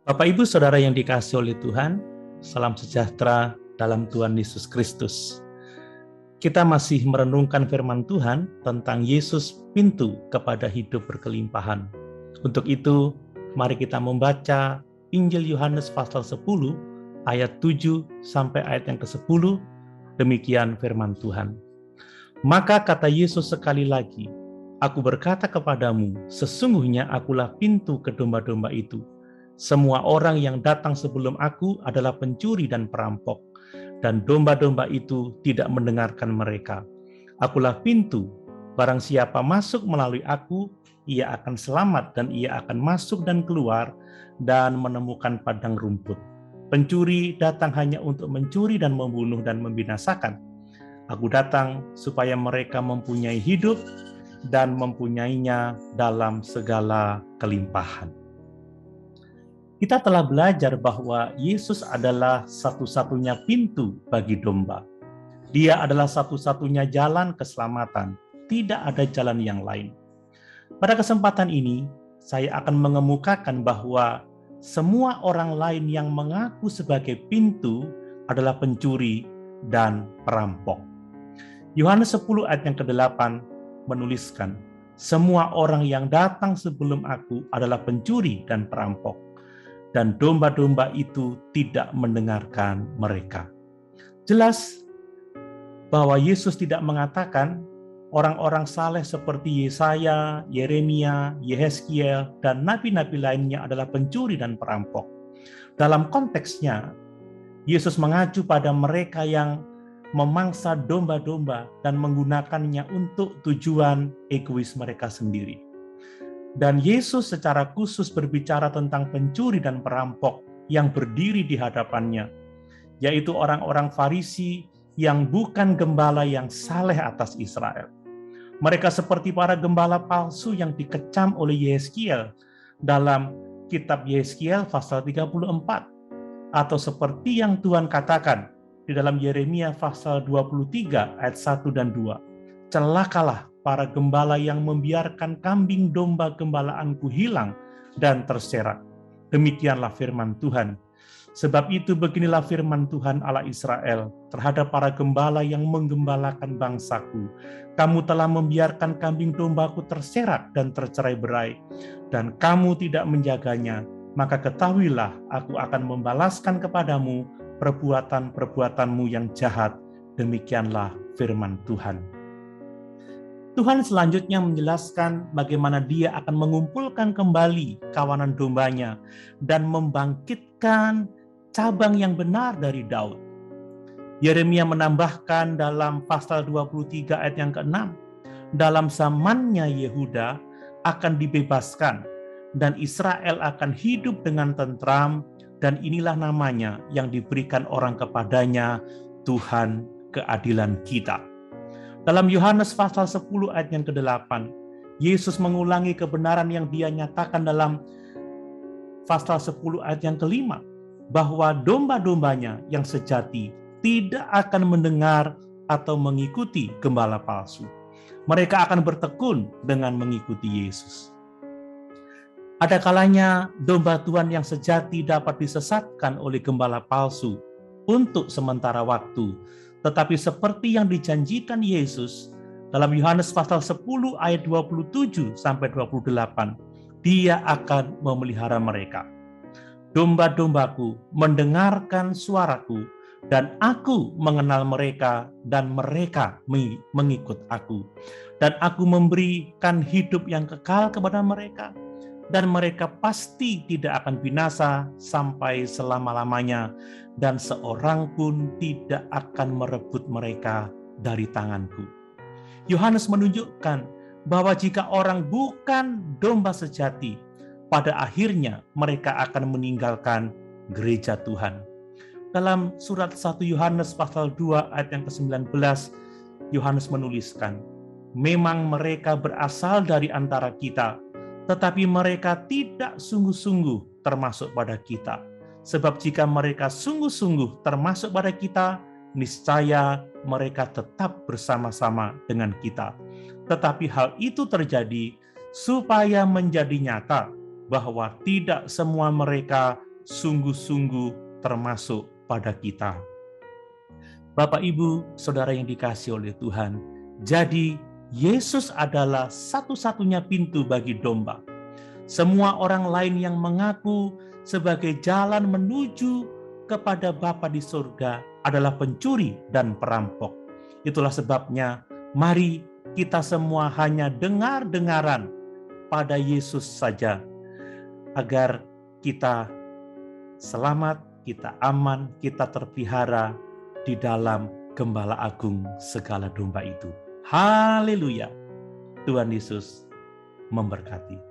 Bapak Ibu Saudara yang dikasihi oleh Tuhan, salam sejahtera dalam Tuhan Yesus Kristus. Kita masih merenungkan firman Tuhan tentang Yesus pintu kepada hidup berkelimpahan. Untuk itu, mari kita membaca Injil Yohanes pasal 10 ayat 7 sampai ayat yang ke-10. Demikian firman Tuhan. Maka kata Yesus sekali lagi, "Aku berkata kepadamu, sesungguhnya akulah pintu ke domba-domba itu. Semua orang yang datang sebelum aku adalah pencuri dan perampok, dan domba-domba itu tidak mendengarkan mereka. Akulah pintu, barang siapa masuk melalui aku, ia akan selamat dan ia akan masuk dan keluar dan menemukan padang rumput. Pencuri datang hanya untuk mencuri dan membunuh dan membinasakan. Aku datang supaya mereka mempunyai hidup dan mempunyainya dalam segala kelimpahan." Kita telah belajar bahwa Yesus adalah satu-satunya pintu bagi domba. Dia adalah satu-satunya jalan keselamatan. Tidak ada jalan yang lain. Pada kesempatan ini, saya akan mengemukakan bahwa semua orang lain yang mengaku sebagai pintu adalah pencuri dan perampok. Yohanes 10 ayat yang ke-8 menuliskan, "Semua orang yang datang sebelum aku adalah pencuri dan perampok, dan domba-domba itu tidak mendengarkan mereka." Jelas bahwa Yesus tidak mengatakan orang-orang saleh seperti Yesaya, Yeremia, Yehezkiel, dan nabi-nabi lainnya adalah pencuri dan perampok. Dalam konteksnya, Yesus mengacu pada mereka yang memangsa domba-domba dan menggunakannya untuk tujuan egois mereka sendiri. Dan Yesus secara khusus berbicara tentang pencuri dan perampok yang berdiri di hadapannya, yaitu orang-orang Farisi yang bukan gembala yang saleh atas Israel. Mereka seperti para gembala palsu yang dikecam oleh Yehezkiel dalam kitab Yehezkiel pasal 34, atau seperti yang Tuhan katakan di dalam Yeremia pasal 23 ayat 1 dan 2. "Celakalah para gembala yang membiarkan kambing domba gembalaanku hilang dan terserak." Demikianlah firman Tuhan. Sebab itu beginilah firman Tuhan Allah Israel terhadap para gembala yang menggembalakan bangsaku. "Kamu telah membiarkan kambing dombaku terserak dan tercerai-berai, dan kamu tidak menjaganya. Maka ketahuilah, aku akan membalaskan kepadamu perbuatan-perbuatanmu yang jahat." Demikianlah firman Tuhan. Tuhan selanjutnya menjelaskan bagaimana Dia akan mengumpulkan kembali kawanan dombanya dan membangkitkan cabang yang benar dari Daud. Yeremia menambahkan dalam pasal 23 ayat yang ke-6, "Dalam zamannya Yehuda akan dibebaskan dan Israel akan hidup dengan tentram, dan inilah namanya yang diberikan orang kepadanya, Tuhan keadilan kita." Dalam Yohanes pasal 10 ayat yang ke-8, Yesus mengulangi kebenaran yang Dia nyatakan dalam pasal 10 ayat yang ke-5, bahwa domba-dombanya yang sejati tidak akan mendengar atau mengikuti gembala palsu. Mereka akan bertekun dengan mengikuti Yesus. Ada kalanya domba Tuhan yang sejati dapat disesatkan oleh gembala palsu untuk sementara waktu. Tetapi seperti yang dijanjikan Yesus dalam Yohanes pasal 10 ayat 27 sampai 28, Dia akan memelihara mereka. "Domba-dombaku mendengarkan suaraku, dan aku mengenal mereka, dan mereka mengikut aku. Dan aku memberikan hidup yang kekal kepada mereka, dan mereka pasti tidak akan binasa sampai selama-lamanya, dan seorang pun tidak akan merebut mereka dari tanganku." Yohanes menunjukkan bahwa jika orang bukan domba sejati, pada akhirnya mereka akan meninggalkan gereja Tuhan. Dalam surat 1 Yohanes pasal 2 ayat yang ke-19, Yohanes menuliskan, "Memang mereka berasal dari antara kita, tetapi mereka tidak sungguh-sungguh termasuk pada kita. Sebab jika mereka sungguh-sungguh termasuk pada kita, niscaya mereka tetap bersama-sama dengan kita. Tetapi hal itu terjadi supaya menjadi nyata bahwa tidak semua mereka sungguh-sungguh termasuk pada kita. Bapak, Ibu, Saudara yang dikasihi oleh Tuhan, jadi Yesus adalah satu-satunya pintu bagi domba. Semua orang lain yang mengaku sebagai jalan menuju kepada Bapa di surga adalah pencuri dan perampok. Itulah sebabnya mari kita semua hanya dengar-dengaran pada Yesus saja, agar kita selamat, kita aman, kita terpelihara di dalam Gembala Agung segala domba itu. Haleluya. Tuhan Yesus memberkati.